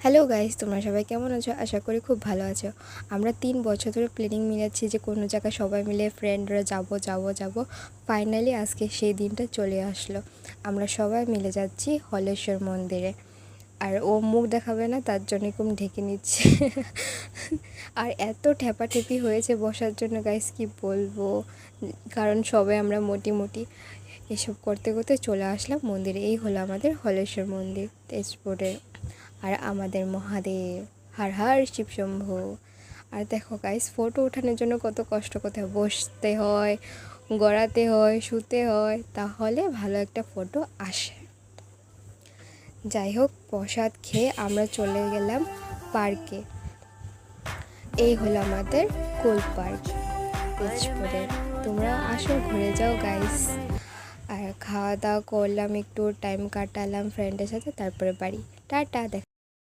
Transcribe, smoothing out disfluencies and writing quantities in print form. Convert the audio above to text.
Hello guys, তোমরা সবাই কেমন আছো? আশা করি খুব ভালো আছো। আমরা 3 বছর ধরে প্ল্যানিং মিলাচ্ছি যে কোনো জায়গায় সবাই মিলে ফ্রেন্ডরা যাব। ফাইনালি আজকে সেই দিনটা চলে আসলো। আমরা সবাই মিলে যাচ্ছি হলেশ্বর মন্দিরে। আর ও মুখ দেখাবে না, তার জন্য এরকম ঢেকে নিচ্ছে। আর এত ঠেপাঠেপি হয়েছে বসার জন্য গাইস, কি বলবো। কারণ সবাই আমরা মোটি এসব করতে করতে চলে আসলাম মন্দিরে। এই হলো আমাদের হলেশ্বর মন্দির তেজপুরের। আর আমাদের মহাদেব, হর হর শিব শম্ভু। আর দেখো গাইস, ফটো ওঠানোর জন্য কত কষ্ট, কোথায় বসতে হয়, গড়াতে হয়, শুতে হয়, তাহলে ভালো একটা ফটো আসে। যাই হোক, প্রসাদ খেয়ে আমরা চলে গেলাম পার্কে। এই হলো আমাদের কোল পার্ক তেজপুরের। তোমরা আসো, ঘুরে যাও গাইস। আর খাওয়া দাওয়া করলাম, একটু টাইম কাটালাম ফ্রেন্ডের সাথে, তারপরে বাড়ি। টাটা।